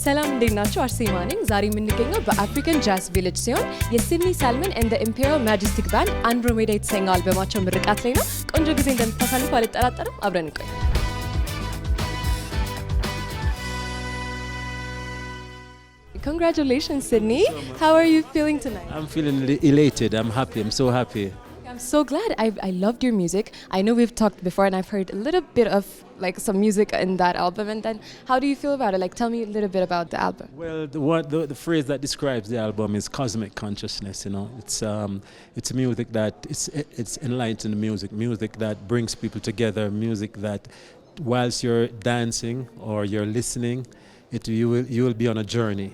ሰላም እንዴት ናችሁ? አርሴማ ነኝ። ዛሬ የምንገኘው በአፍሪካን ጃዝ ቪሌጅ ሲሆን የሲድኒ ሳልመን ኤንድ ዘ ኢምፔሪያል ማጀስቲክ ባንድ አንድሮሜዳ የተሰኘው አልበማቸው ምርቃት ላይ ነው። ቆንጆ ጊዜ እንደምታሳልፉ አልጠራጠርም። አብረን እንቆይ። Congratulations, Sydney. How are you feeling tonight? I'm feeling elated. I'm happy. I'm so happy. I'm so glad. I loved your music. I know we've talked before and I've heard a little bit of like some music in that album. And then how do you feel about it? Like tell me a little bit about the album. Well, the phrase that describes the album is cosmic consciousness. You know, it's music that it's enlightened music that brings people together, music that whilst you're dancing or you're listening, you will be on a journey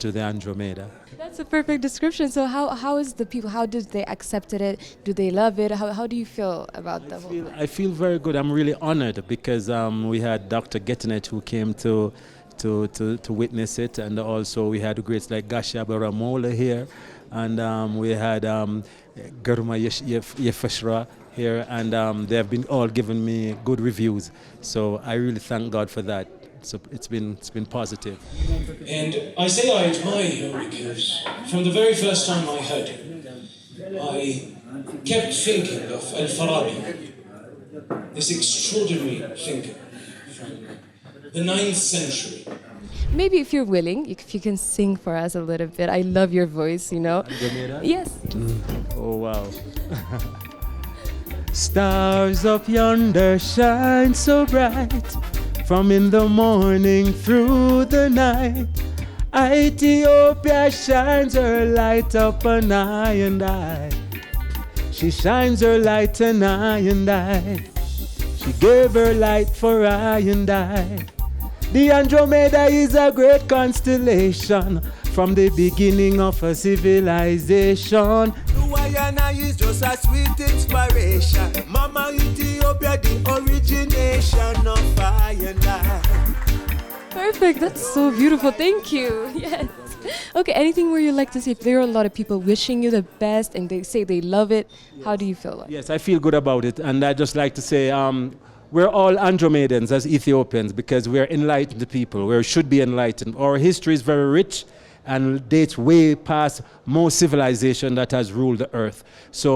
to the Andromeda. That's a perfect description. So how is the people? How did they accept it? Do they love it? How do you feel about the whole thing? I feel very good. I'm really honored because we had Dr. Gettinet who came to witness it, and also we had greats like Gasha Baramola here, and we had Garuma Yefashra here, and they have been all giving me good reviews. So I really thank God for that. So it's been positive. And I say I admire you because from the very first time I heard it, I kept thinking of Al-Farabi, this extraordinary thinker from the 9th century. Maybe if you're willing, if you can sing for us a little bit. I love your voice, you know. Andromeda? Yes. Oh wow. Stars up yonder shine so bright, from in the morning through the night. Ethiopia shines her light up on I and I. She shines her light on I and I. She gave her light for I and I. The Andromeda is a great constellation from the beginning of a civilization. Guyana is just a sweet inspiration. Mama Ethiopia, the origination of I and I. Perfect. That's so beautiful. Thank you. Yes. Okay. Anything where you like to see? If there are a lot of people wishing you the best and they say they love it, how do you feel? Yes, I feel good about it, and I just like to say we're all Andromedans as Ethiopians because we're enlightened people. We should be enlightened. Our history is very rich and dates way past most civilization that has ruled the earth. So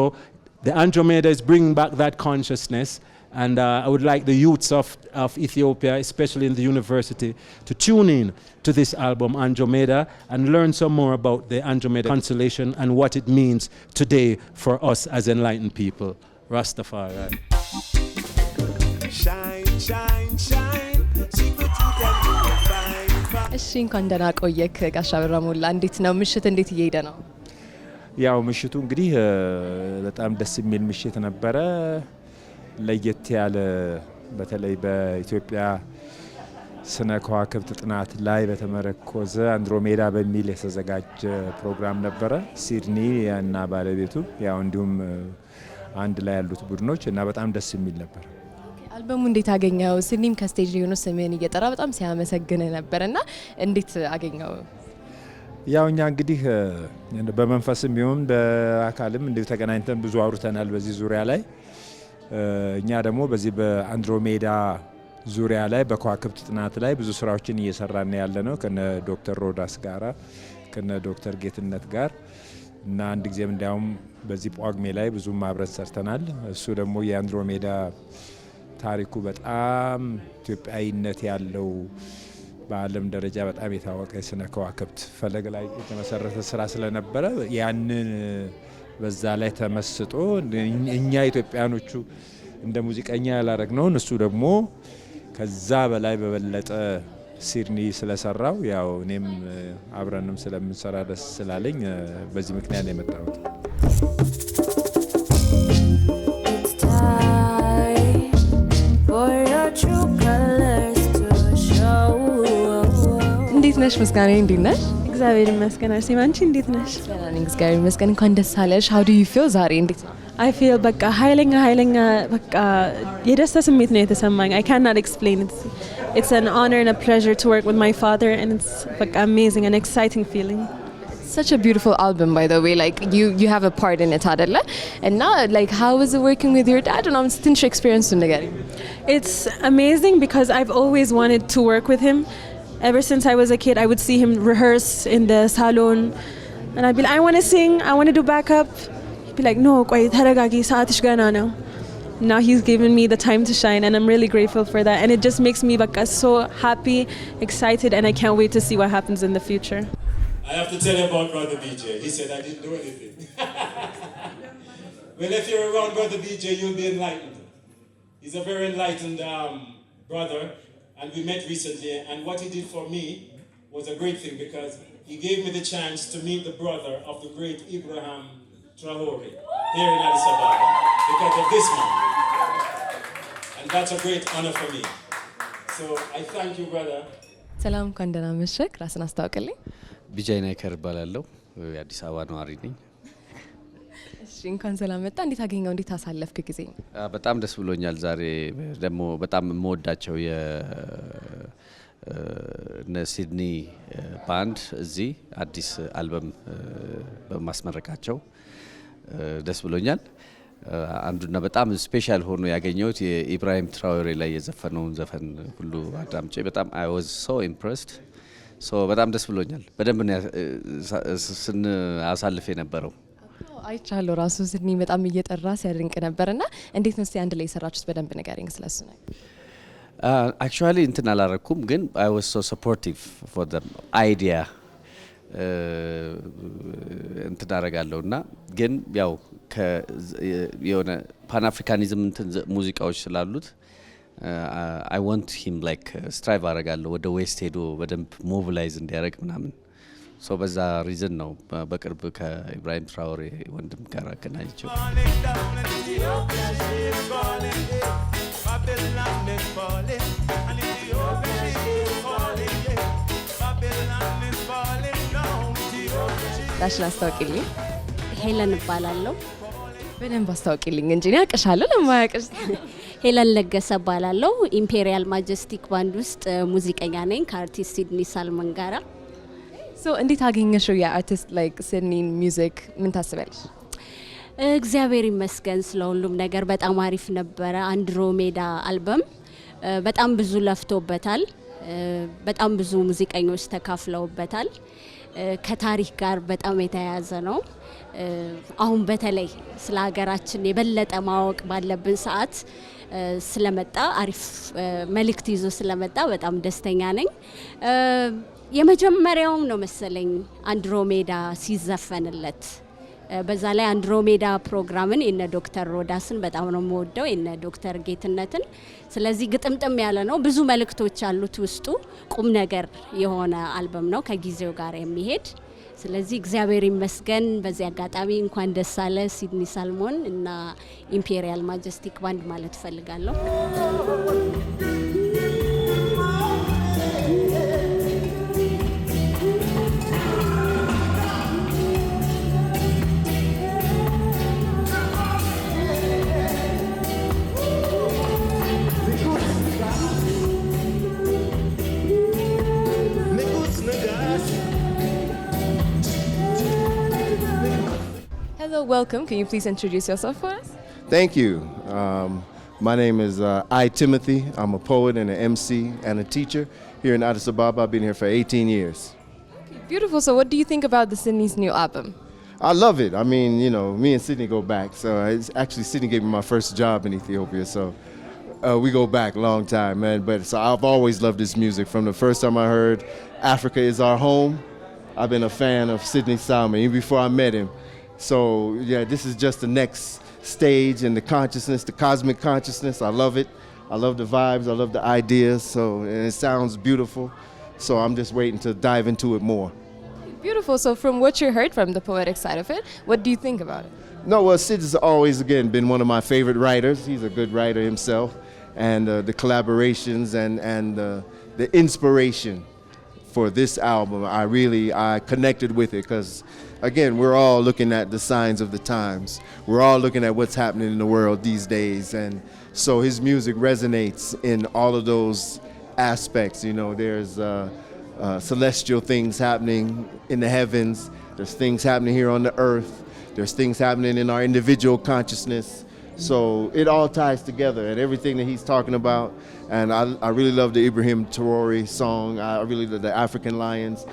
the Andromeda is bringing back that consciousness, and I would like the youths of Ethiopia, especially in the university, to tune in to this album Andromeda and learn some more about the Andromeda constellation and what it means today for us as enlightened people. Rastafari. Shine, shine, shine. Secret you can find. እሺ እንኳን ደህና ቆየክ ጋሻ በራሞላ። እንዴት ነው ምሽት? እንዴት እየሄደ ነው? ያው ምሽቱ እንግዲህ በጣም ደስ የሚል ምሽት ነበረ። ለየት ያለ በተለይ በኢትዮጵያ ስነ ከዋክብት ጥናት ላይ በተመረኮዘ አንድሮሜዳ በሚል የተዘጋጀ ፕሮግራም ነበረ። ሲድኒ እና ባለቤቱ ያው እንዲሁም አንድ ላይ ያሉት ቡድኖች እና በጣም ደስ የሚል ነበር። አልበሙ እንዴት አገኘው? ሲድኒም ከስቴጅ ሆኖ ስሜን እየጠራ በጣም ሲያመሰግን ነበርና እንዴት አገኘው? ያው እኛ እንግዲህ በመንፈስም ይሁን በአካልም እንደ ተገናኝተን ብዙ አውርተናል በዚህ ዙሪያ ላይ። እኛ ደግሞ በዚህ በአንድሮሜዳ ዙሪያ ላይ በከዋክብት ጥናት ላይ ብዙ ስራዎችን እየሰራን ያለነው ከነ ዶክተር ሮዳስ ጋራ ከነ ዶክተር ጌትነት ጋር እና አንድ ጊዜም እንዲያውም በዚህ ጳጉሜ ላይ ብዙ ማብረት ሰርተናል። እሱ ደግሞ የአንድሮሜዳ ታሪኩ በጣም ኢትዮጵያዊነት ያለው በዓለም ደረጃ በጣም የታወቀ ስነ ከዋክብት ፈለግ ላይ የተመሰረተ ስራ ስለነበረ ያንን በዛ ላይ ተመስጦ እኛ ኢትዮጵያኖቹ እንደ ሙዚቀኛ ያላረግነው እሱ ደግሞ ከዛ በላይ በበለጠ ሲድኒ ስለሰራው ያው እኔም አብረንም ስለምንሰራ ደስ ስላለኝ በዚህ ምክንያት ነው የመጣሁት። እንዴት ነሽ ምስጋና? እንዴት ነሽ? እግዚአብሔር ይመስገን። አርሴማ አንቺ እንዴት ነሽ? ደህና ነኝ እግዚአብሔር ይመስገን። እንኳን ደስ አለሽ። how do you feel ዛሬ? እንዴት ነው? I feel በቃ ኃይለኛ በቃ የደስታ ስሜት ነው የተሰማኝ። I cannot explain it. It's an honor and a pleasure to work with my father and it's በቃ amazing and exciting feeling. Such a beautiful album, by the way. Like you have a part in it, አይደለ? And now, like, how was it working with your dad? And I'm still experiencing together. It's amazing because I've always wanted to work with him. Ever since I was a kid, I would see him rehearse in the salon, and I'd be like, I want to sing, I want to do backup. He'd be like, no, ቆይ ተረጋጊ ሰዓትሽ ገና ነው. Now he's given me the time to shine, and I'm really grateful for that. And it just makes me so happy, excited, and I can't wait to see what happens in the future. I have to tell you about Brother BJ. He said I didn't do anything. Well, if you're around Brother BJ, you'll be enlightened. He's a very enlightened brother, and we met recently, and what he did for me was a great thing because he gave me the chance to meet the brother of the great Ibrahim Traore here in Addis Ababa because of this man. And that's a great honor for me. So I thank you, brother. ሰላም እንኳን ደህና መሸህ። ራስን አስተዋውቅልኝ። ቢጃይ ናይከር እባላለሁ። የአዲስ አበባ ነዋሪ ነኝ። እሺ እንኳን ሰላም መጣ። እንዴት አገኘው? እንዴት አሳለፍክ ጊዜ? በጣም ደስ ብሎኛል። ዛሬ ደግሞ በጣም የምወዳቸው እነ ሲድኒ ባንድ እዚህ አዲስ አልበም በማስመረቃቸው ደስ ብሎኛል። አንዱና በጣም ስፔሻል ሆኖ ያገኘሁት የኢብራሂም ትራኦሬ ላይ የዘፈነውን ዘፈን ሁሉ አዳምጬ በጣም I was so impressed. በጣም ደስ ብሎኛል። በደንብ አሳልፌ ነበረው። አይቻለሁ። ራሱ ሲድኒ በጣም እየጠራ ሲያድንቅ ነበርና እንዴት ነው እስቲ አንድ ላይ የሰራችሁት? በደንብ ንገረኝ ስለሱ ነው። actually እንትን አላረኩም ግን I was so supportive for the idea እንትን አደርጋለሁና ግን ያው የሆነ ፓን አፍሪካኒዝም እንትን ሙዚቃዎች ስላሉት I want him like strive አደርጋለሁ ወደ ዌስት ሄዶ በደንብ ሞቢላይዝ እንዲያደርግ ምናምን በዛ ሪዝን ነው በቅርብ ከኢብራሂም ትራኦሬ ወንድም ጋር አገናኝቸው። ራስሽን አስተዋውቂልኝ። ሄለን እባላለሁ። በደንብ አስተዋውቂልኝ እንጂ እኔ አውቅሻለሁ ለማያውቅሽ። ሄለን ለገሰ እባላለሁ። ኢምፔሪያል ማጀስቲክ ባንድ ውስጥ ሙዚቀኛ ነኝ ከአርቲስት ሲድኒ ሳልመን ጋራ። እንዴት አገኘሽው የአርቲስት ላይክ ሲድኒን ሚውዚክ? ምን ታስቢያለሽ? እግዚአብሔር ይመስገን ስለሁሉም ነገር በጣም አሪፍ ነበረ። አንድሮሜዳ አልበም በጣም ብዙ ለፍቶበታል። በጣም ብዙ ሙዚቀኞች ተካፍለውበታል። ከታሪክ ጋር በጣም የተያያዘ ነው። አሁን በተለይ ስለ ሀገራችን የበለጠ ማወቅ ባለብን ሰዓት ስለመጣ አሪፍ መልእክት ይዞ ስለመጣ በጣም ደስተኛ ነኝ። የመጀመሪያው ነው መሰለኝ አንድሮሜዳ ሲዘፈንለት። በዛ ላይ አንድሮሜዳ ፕሮግራምን የነ ዶክተር ሮዳስን በጣም ነው የምወደው፣ የነ ዶክተር ጌትነትን። ስለዚህ ግጥምጥም ያለ ነው፣ ብዙ መልእክቶች አሉት ውስጡ። ቁም ነገር የሆነ አልበም ነው ከጊዜው ጋር የሚሄድ። ስለዚህ እግዚአብሔር ይመስገን። በዚህ አጋጣሚ እንኳን ደስ አለ ሲድኒ ሳልሞን እና ኢምፔሪያል ማጀስቲክ ባንድ ማለት ፈልጋለሁ። Hello, welcome. Can you please introduce yourself for us? Thank you. My name is I. Timothy. I'm a poet and an MC and a teacher here in Addis Ababa. I've been here for 18 years. Beautiful. So what do you think about the Sydney's new album? I love it. I mean, you know, me and Sydney go back. So it's actually Sydney gave me my first job in Ethiopia. So we go back a long time, man. But so I've always loved this music. From the first time I heard Africa is Our Home, I've been a fan of Sidney Salman even before I met him. So yeah, this is just the next stage in the consciousness, the cosmic consciousness. I love it. I love the vibes. I love the ideas. And it sounds beautiful. So I'm just waiting to dive into it more. Beautiful. So from what you heard from the poetic side of it, what do you think about it? No, well, Sid has always, again, been one of my favorite writers. He's a good writer himself. And the collaborations and the inspiration for this album, I connected with it because, again, we're all looking at the signs of the times. We're all looking at what's happening in the world these days. And so his music resonates in all of those aspects. You know, there's celestial things happening in the heavens. There's things happening here on the earth. There's things happening in our individual consciousness. So it all ties together and everything that he's talking about. And I really love the Ibrahim Traore song. I really love the African Lions.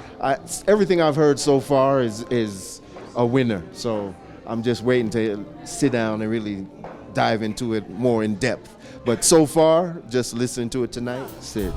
Everything I've heard so far is a winner. So I'm just waiting to sit down and really dive into it more in depth. But so far, just listening to it tonight, Sid.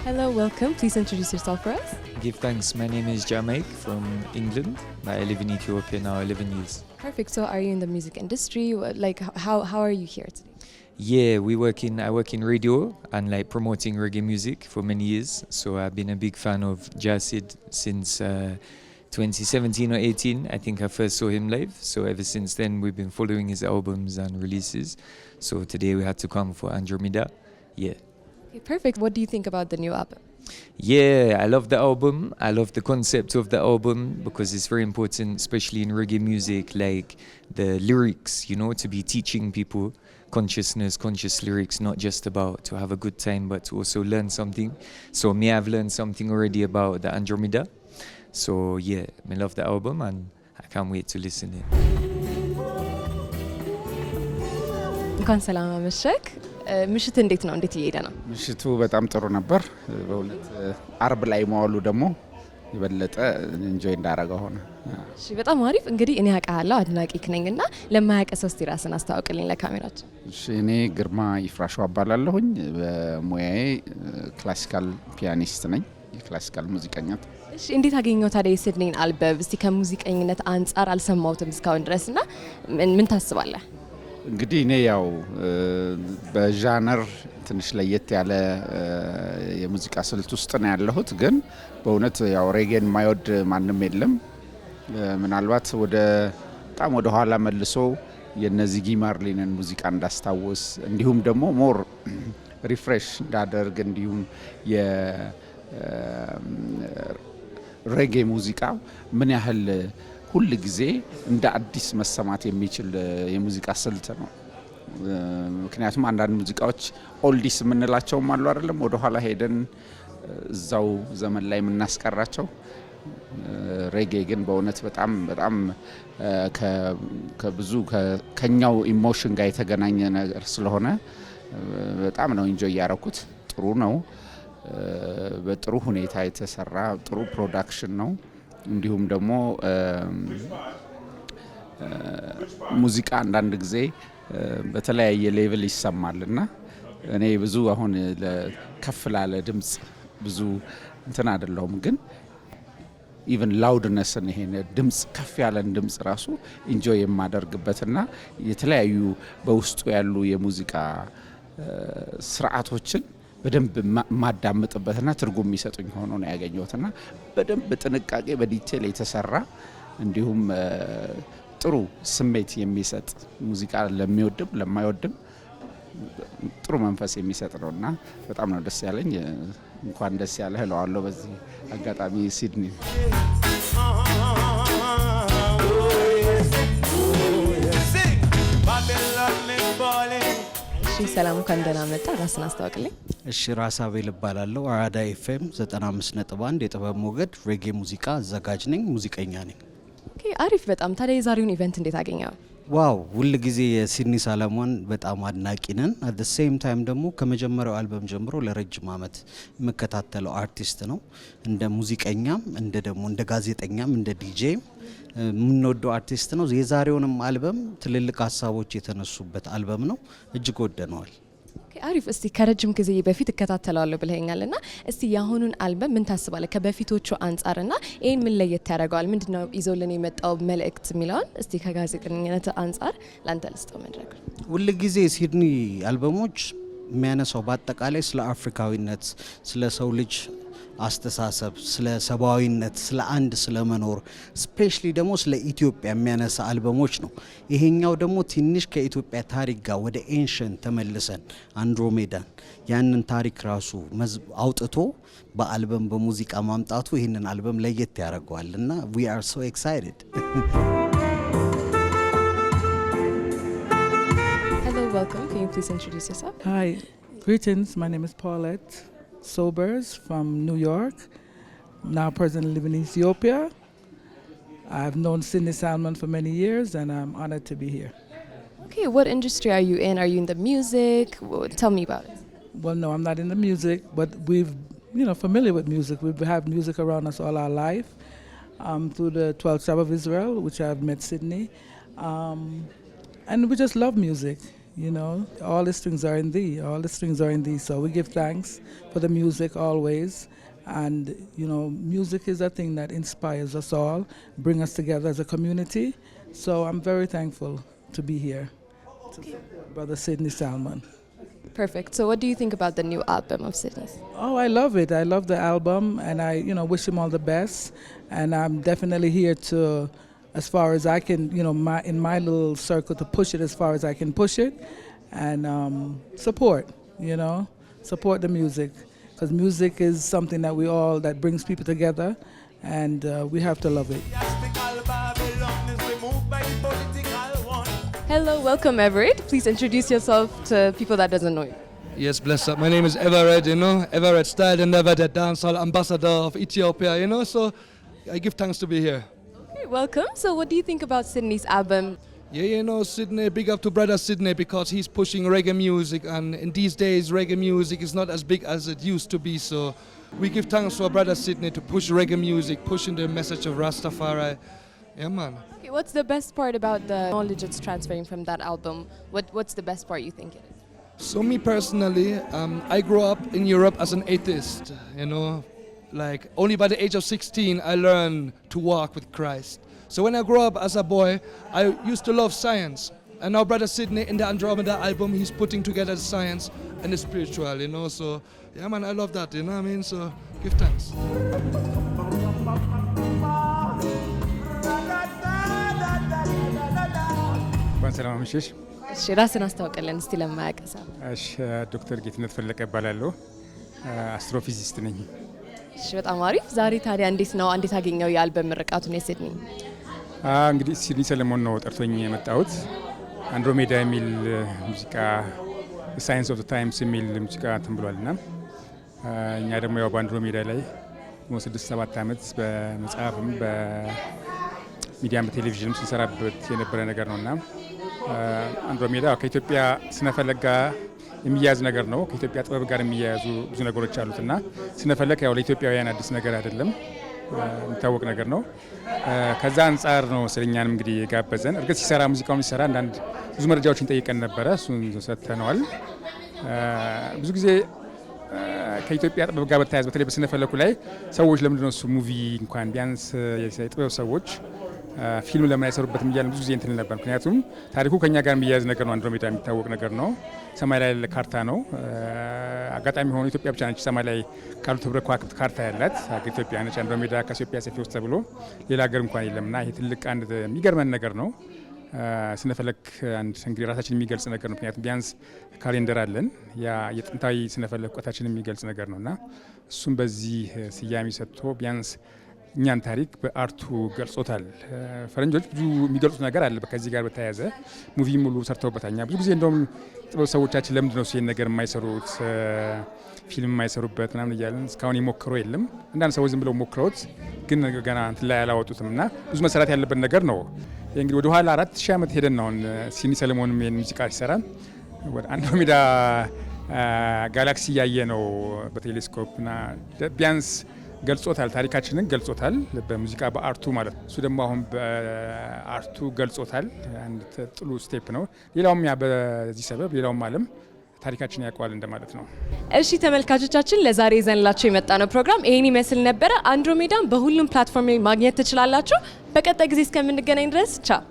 Hello, welcome. Please introduce yourself for us. Give thanks. My name is Jamaik from England. I live in Ethiopia now 11 years. Perfect. So are you in the music industry? Like, how are you here today? Yeah, I work in radio and like promoting reggae music for many years. So I've been a big fan of Jasid since 2017 or 18. I think I first saw him live. So ever since then, we've been following his albums and releases. So today we had to come for Andromeda. Yeah. Okay, perfect. What do you think about the new album? Yeah, I love the album. I love the concept of the album because it's very important, especially in reggae music, like the lyrics, you know, to be teaching people consciousness, conscious lyrics, not just about to have a good time, but to also learn something. So me, I've learned something already about the Andromeda. So yeah, I love the album and I can't wait to listen it. እንኳን ሰላም አመሸክ። ምሽት እንዴት ነው? እንዴት እየሄደ ነው? ምሽቱ በጣም ጥሩ ነበር። በእውነት አርብ ላይ መዋሉ ደግሞ የበለጠ ኢንጆይ እንዳረጋው ሆነ። እሺ በጣም አሪፍ። እንግዲህ እኔ አውቃለሁ አድናቂክ ነኝና ለማያውቅ ሰው እስቲ ራስን አስተዋውቅልኝ ለካሜራችን። እሺ እኔ ግርማ ይፍራሹ አባላለሁኝ። በሙያዬ ክላሲካል ፒያኒስት ነኝ፣ የክላሲካል ሙዚቀኛ። እሺ እንዴት አገኘው ታዲያ የሲድኒን አልበም? እስቲ ከሙዚቀኝነት አንጻር አልሰማሁትም እስካሁን ድረስና ምን ታስባለህ? እንግዲህ እኔ ያው በዣነር ትንሽ ለየት ያለ የሙዚቃ ስልት ውስጥ ነው ያለሁት፣ ግን በእውነት ያው ሬጌን ማይወድ ማንም የለም። ምናልባት በጣም ወደ ኋላ መልሶ የነዚህ ጊማርሊንን ሙዚቃ እንዳስታውስ እንዲሁም ደግሞ ሞር ሪፍሬሽ እንዳደርግ እንዲሁም የሬጌ ሙዚቃ ምን ያህል ሁሉ ጊዜ እንደ አዲስ መሰማት የሚችል የሙዚቃ ስልት ነው። ምክንያቱም አንዳንድ ሙዚቃዎች ኦልዲስ የምንላቸውም አሉ አይደለም፣ ወደ ኋላ ሄደን እዛው ዘመን ላይ የምናስቀራቸው። ሬጌ ግን በእውነት በጣም ከብዙ ከኛው ኢሞሽን ጋር የተገናኘ ነገር ስለሆነ በጣም ነው ኢንጆይ ያረኩት። ጥሩ ነው፣ በጥሩ ሁኔታ የተሰራ ጥሩ ፕሮዳክሽን ነው። እንዲሁም ደግሞ ሙዚቃ አንዳንድ ጊዜ በተለያየ ሌቭል ይሰማልና እኔ ብዙ አሁን ከፍ ላለ ድምጽ ብዙ እንትን አይደለሁም፣ ግን ኢቭን ላውድነስን ይሄን ድምጽ ከፍ ያለን ድምጽ ራሱ ኢንጆይ የማደርግበትና የተለያዩ በውስጡ ያሉ የሙዚቃ ስርዓቶችን በደንብ ማዳምጥበትና ትርጉም የሚሰጡኝ ሆኖ ነው ያገኘሁትና በደንብ ጥንቃቄ በዲቴል የተሰራ እንዲሁም ጥሩ ስሜት የሚሰጥ ሙዚቃ ለሚወድም ለማይወድም ጥሩ መንፈስ የሚሰጥ ነውና በጣም ነው ደስ ያለኝ። እንኳን ደስ ያለህ እለዋለሁ በዚህ አጋጣሚ ሲድኒ። እሺ ሰላም እንኳን ደህና መጣ። ራስን አስተዋውቅልኝ። እሺ ራስ አቤል እባላለሁ። አራዳ ኤፍኤም 95.1 የጥበብ ሞገድ ሬጌ ሙዚቃ አዘጋጅ ነኝ፣ ሙዚቀኛ ነኝ። ኦኬ አሪፍ በጣም። ታዲያ የዛሬውን ኢቨንት እንዴት አገኘው? ዋው ሁል ጊዜ የሲድኒ ሳለሞን በጣም አድናቂ ነን። አት ዘ ሴም ታይም ደግሞ ከመጀመሪያው አልበም ጀምሮ ለረጅም ዓመት የምከታተለው አርቲስት ነው። እንደ ሙዚቀኛም እንደ ጋዜጠኛም እንደ ዲጄም የምንወደው አርቲስት ነው። የዛሬውንም አልበም ትልልቅ ሀሳቦች የተነሱበት አልበም ነው። እጅግ ወደነዋል። አሪፍ። እስቲ ከረጅም ጊዜ በፊት እከታተላለሁ ብለኸኛልና እስቲ የአሁኑን አልበም ምን ታስባለህ ከበፊቶቹ አንጻርና ይሄን ምን ለየት ያደርገዋል? ምንድነው ይዞልን የመጣው መልእክት የሚለውን እስቲ ከጋዜጠኝነት አንጻር ላንተ ልስጠው መድረክ። ሁል ጊዜ ሲድኒ አልበሞች የሚያነሳው በአጠቃላይ ስለ አፍሪካዊነት፣ ስለ ሰው ልጅ አስተሳሰብ፣ ስለ ሰብአዊነት፣ ስለ አንድ ስለ መኖር ስፔሻሊ ደግሞ ስለ ኢትዮጵያ የሚያነሳ አልበሞች ነው። ይሄኛው ደግሞ ትንሽ ከኢትዮጵያ ታሪክ ጋር ወደ ኤንሸንት ተመልሰን አንድሮሜዳን ያንን ታሪክ ራሱ አውጥቶ በአልበም በሙዚቃ ማምጣቱ ይህንን አልበም ለየት ያደርገዋል እና we are so excited. Hello, welcome. Can you please introduce yourself? Hi. Greetings, my name is Paulette Sobers from New York, now presently living in Ethiopia. I've known Sydney Salmon for many years and I'm honored to be here. Okay, what industry are you in? Are you in the music? Tell me about it. Well, no, I'm not in the music, but we've, familiar with music. We've had music around us all our life through the 12th Tribe of Israel, which I've met Sydney. And we just love music, All the strings are in thee, all the strings are in thee. So we give thanks for the music always. And, music is a thing that inspires us all, bring us together as a community. So I'm very thankful to be here, Brother Sydney Salmon. Perfect. So what do you think about the new album of Sydney's? Oh, I love it. I love the album, and I, wish him all the best. And I'm definitely here to, as far as I can, in my little circle, to push it as far as I can push it, and support the music. Because music is something that brings people together, and we have to love it. Hello, welcome Everett. Please introduce yourself to people that doesn't know you. Yes, bless up. My name is Everett, Everett Style and Everett Dancehall Ambassador of Ethiopia, so I give thanks to be here. Okay, welcome. So what do you think about Sydney's album? Yeah, Sydney, big up to brother Sydney because he's pushing reggae music, and in these days reggae music is not as big as it used to be, so we give thanks to our brother Sydney to push reggae music, pushing the message of Rastafari. Yeah, man. Okay, what's the best part about the knowledge that's transferring from that album? What's the best part you think it is? So me personally, I grew up in Europe as an atheist, like only by the age of 16 I learned to walk with Christ. So when I grew up as a boy, I used to love science. And now Brother Sydney in the Andromeda album, he's putting together the science and the spiritual, so yeah man, I love that, so give thanks. ሰላም አመሸሽ። እሺ ራስን አስተዋውቀልን እስቲ ለማያውቅ ሰው። እሺ ዶክተር ጌትነት ፈለቀ እባላለሁ። አስትሮፊዚስት ነኝ። እሺ በጣም አሪፍ። ዛሬ ታዲያ እንዴት አገኘው የአልበም ምርቃቱን የሲድኒ? እንግዲህ ሲድኒ ሰለሞን ነው ጠርቶኝ የመጣሁት። አንድሮሜዳ የሚል ሙዚቃ ሳይንስ ኦፍ ዘ ታይምስ የሚል ሙዚቃ እንትን ብሏልና እኛ ደግሞ ያው በአንድሮሜዳ ላይ 6-7 ዓመት በመጽሐፍም በሚዲያም በቴሌቪዥንም ስንሰራበት የነበረ ነገር ነውና አንድሮሜዳ ከኢትዮጵያ ስነፈለግ ጋር የሚያያዝ ነገር ነው። ከኢትዮጵያ ጥበብ ጋር የሚያያዙ ብዙ ነገሮች አሉትና ስነፈለግ ያው ለኢትዮጵያውያን አዲስ ነገር አይደለም፣ የሚታወቅ ነገር ነው። ከዛ አንጻር ነው ስለኛንም እንግዲህ የጋበዘን። እርግጥ ሲሰራ ሙዚቃውን ሲሰራ አንዳንድ ብዙ መረጃዎችን ጠይቀን ነበረ፣ እሱን ሰጥተነዋል። ብዙ ጊዜ ከኢትዮጵያ ጥበብ ጋር በተያያዘ በተለይ በስነፈለኩ ላይ ሰዎች ለምንድነው እሱ ሙቪ እንኳን ቢያንስ የጥበብ ሰዎች ፊልም ለምን አይሰሩበትም እያልን ብዙ ጊዜ እንትን ነበር። ምክንያቱም ታሪኩ ከኛ ጋር የሚያያዝ ነገር ነው። አንድሮሜዳ የሚታወቅ ነገር ነው። ሰማይ ላይ ያለ ካርታ ነው። አጋጣሚ ሆኖ ኢትዮጵያ ብቻ ነች ሰማይ ላይ ካሉት ህብረ ከዋክብት ካርታ ያላት ኢትዮጵያ ነች። አንድሮሜዳ ከኢትዮጵያ ሰፊ ውስጥ ተብሎ ሌላ ሀገር እንኳን የለምና ይሄ ትልቅ አንድ የሚገርመን ነገር ነው። ስነፈለክ አንድ እንግዲህ ራሳችን የሚገልጽ ነገር ነው። ምክንያቱም ቢያንስ ካሌንደር አለን፣ ያ የጥንታዊ ስነፈለክ እውቀታችን የሚገልጽ ነገር ነውና እሱም በዚህ ስያሜ ሰጥቶ ቢያንስ እኛን ታሪክ በአርቱ ገልጾታል። ፈረንጆች ብዙ የሚገልጹት ነገር አለ ከዚህ ጋር በተያያዘ ሙቪ ሙሉ ሰርተውበታል። ብዙ ጊዜ እንደውም ጥበብ ሰዎቻችን ለምንድን ነው ይሄን ነገር የማይሰሩት ፊልም የማይሰሩበት ምናምን እያለን እስካሁን የሞክረው የለም። አንዳንድ ሰዎች ዝም ብለው ሞክረውት ግን ገና እንትን ላይ አላወጡትም እና ብዙ መሰራት ያለበት ነገር ነው። እንግዲህ ወደ ኋላ 4000 ዓመት ሄደን ነው ሲድኒ ሰለሞንም ይሄን ሙዚቃ ሲሰራ ወደ አንድሮሜዳ ጋላክሲ ያየ ነው በቴሌስኮፕና ቢያንስ ገልጾታል፣ ታሪካችንን ገልጾታል በሙዚቃ በአርቱ ማለት ነው። እሱ ደግሞ አሁን በአርቱ ገልጾታል። አንድ ጥሉ ስቴፕ ነው። ሌላውም ያ በዚህ ሰበብ ሌላውም ዓለም ታሪካችን ያውቀዋል እንደማለት ነው። እሺ ተመልካቾቻችን ለዛሬ ይዘንላችሁ የመጣ ነው ፕሮግራም ይሄን ይመስል ነበረ። አንድሮሜዳን በሁሉም ፕላትፎርም ማግኘት ትችላላችሁ። በቀጣይ ጊዜ እስከምንገናኝ ድረስ ቻው።